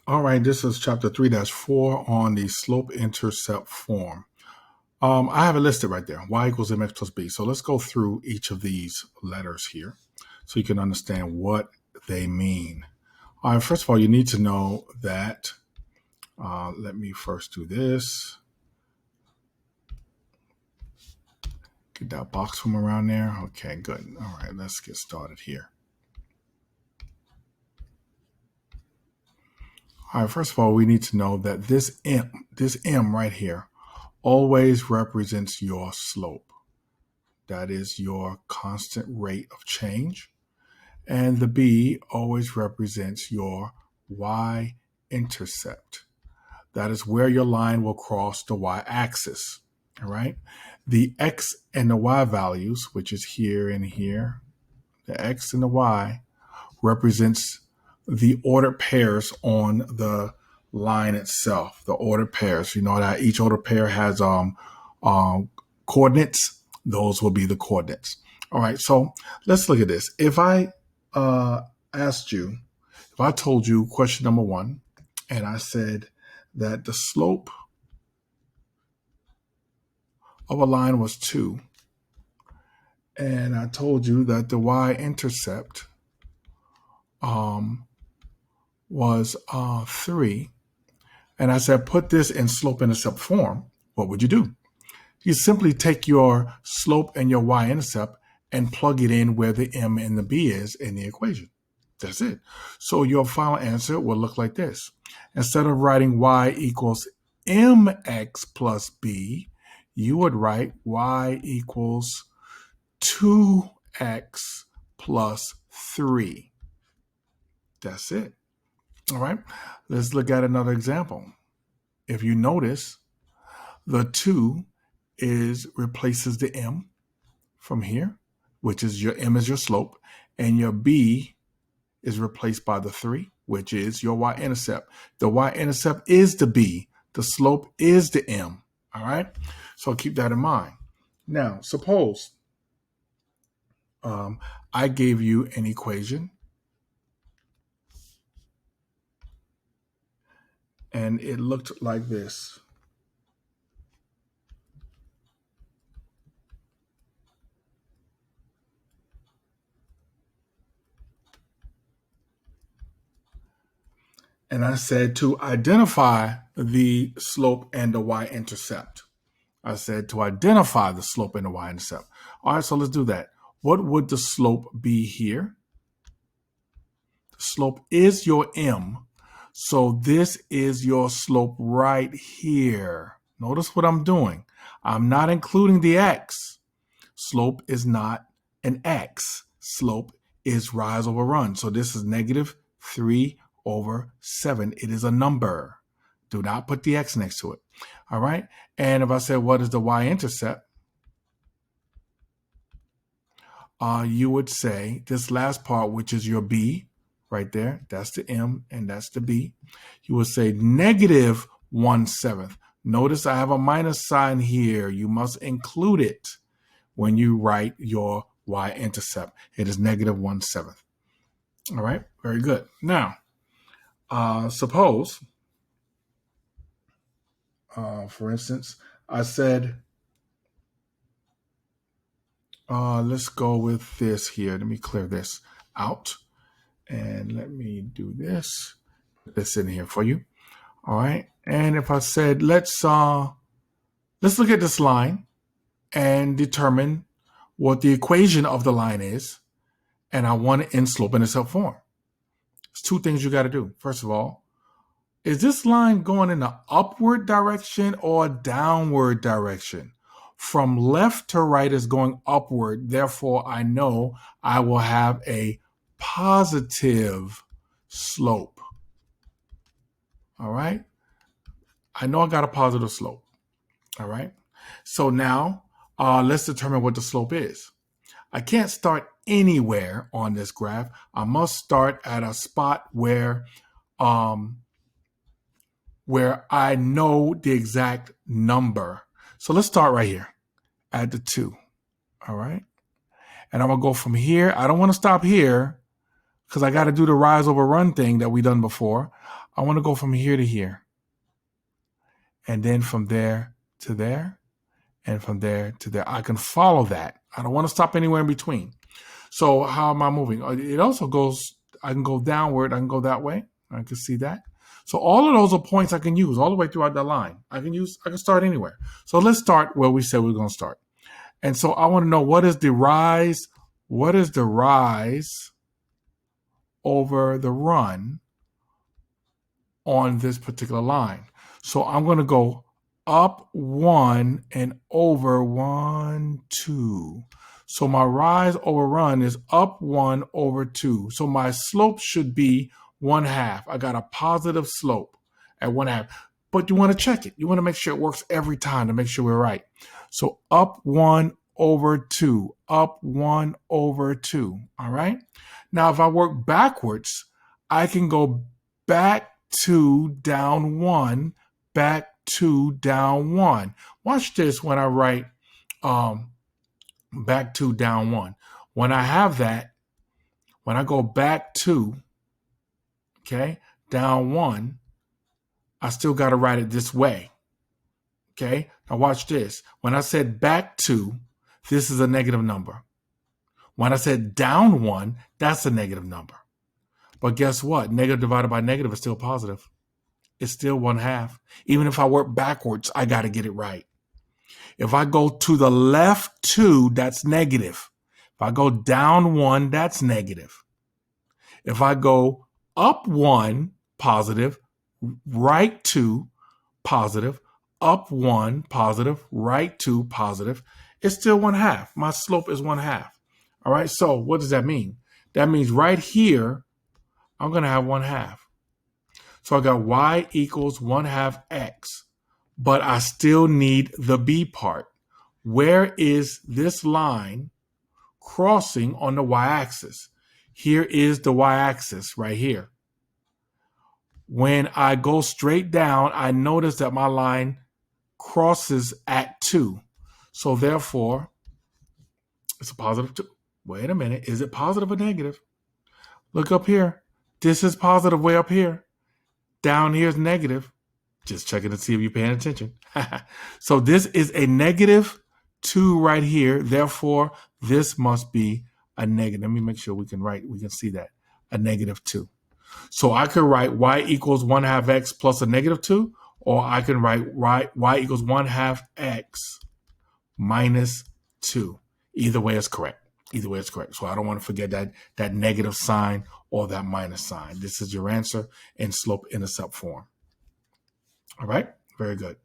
All right, this is chapter 3-4 on the slope-intercept form. I have it listed right there, y equals mx plus b. So let's go through each of these letters here so you can understand what they mean. All right, first of all, you need to know that, let me first do this. Get that box from around there. Okay, good. All right, let's get started here. All right, first of all, we need to know that this m right here always represents your slope. That is your constant rate of change. And the b always represents your y-intercept. That is where your line will cross the y-axis. All right. The x and the y values, which is here and here, the x and the y represents the ordered pairs on the line itself, the ordered pairs. You know that each ordered pair has coordinates. Those will be the coordinates. All right, so let's look at this. If I asked you, if I told you question number 1, and I said that the slope of a line was 2, and I told you that the y-intercept was 3, and I said put this in slope-intercept form, what would you do? You simply take your slope and your y-intercept and plug it in where the m and the b is in the equation. That's it. So your final answer will look like this. Instead of writing y equals mx plus b, you would write y equals 2x plus 3. That's it. All right, let's look at another example. If you notice, the 2 replaces the m from here, which is your m is your slope, and your b is replaced by the 3, which is your y-intercept. The y-intercept is the b. The slope is the m. All right, so keep that in mind. Now, suppose I gave you an equation, and it looked like this. And I said to identify the slope and the y-intercept. I said to identify the slope and the y-intercept. All right, so let's do that. What would the slope be here? The slope is your m. So this is your slope right here. Notice what I'm doing. I'm not including the x. Slope is not an x. Slope is rise over run. So this is negative 3/7. It is a number. Do not put the x next to it. All right. And if I said, what is the y-intercept? You would say this last part, which is your b right there. That's the m and that's the b. You would say negative 1/7. Notice I have a minus sign here. You must include it when you write your y-intercept. It is negative 1/7. All right. Very good. Now, suppose, for instance, I said, let's go with this here. Let me clear this out. And let me do this. Put this in here for you. All right. And if I said, let's look at this line and determine what the equation of the line is. And I want it in slope-intercept form. There's 2 things you got to do. First of all, is this line going in the upward direction or downward direction? From left to right is going upward. Therefore, I know I will have a positive slope. All right. I know I got a positive slope. All right. So now let's determine what the slope is. I can't start anywhere on this graph. I must start at a spot where I know the exact number. So let's start right here at the 2. All right. And I'm going to go from here. I don't want to stop here because I got to do the rise over run thing that we done before. I want to go from here to here. And then from there to there. And from there to there. I can follow that. I don't want to stop anywhere in between. So how am I moving? It also goes, I can go downward. I can go that way. I can see that. So all of those are points I can use all the way throughout the line. I can start anywhere. So let's start where we said we're going to start. And so I want to know what is the rise over the run on this particular line. So I'm going to go up 1 and over 1, 2. So my rise over run is up 1 over 2. So my slope should be 1/2. I got a positive slope at 1/2. But you want to check it. You want to make sure it works every time to make sure we're right. So up 1 over 2. Up 1 over 2. All right? Now, if I work backwards, I can go back 2, down 1, back 2, down 1. Watch this when I write back 2, down 1. When I have that, when I go back 2, okay, down 1, I still got to write it this way. Okay, now watch this. When I said back 2, this is a negative number. When I said down 1, that's a negative number. But guess what? Negative divided by negative is still positive. It's still 1/2. Even if I work backwards, I got to get it right. If I go to the left 2, that's negative. If I go down 1, that's negative. If I go up 1, positive, right 2, positive, up 1, positive, right 2, positive, it's still 1/2. My slope is 1/2. All right, so what does that mean? That means right here, I'm going to have 1/2. So I got y equals 1/2 x, but I still need the b part. Where is this line crossing on the y-axis? Here is the y-axis right here. When I go straight down, I notice that my line crosses at 2. So therefore, it's a positive 2. Wait a minute. Is it positive or negative? Look up here. This is positive way up here. Down here is negative. Just checking to see if you're paying attention. So this is a negative 2 right here. Therefore, this must be a negative. Let me make sure we can see that. A negative 2. So I could write y equals 1/2 x plus a negative 2, or I can write y equals 1/2 x minus 2. Either way is correct. Either way is correct. So I don't want to forget that negative sign or that minus sign. This is your answer in slope-intercept form. All right? Very good.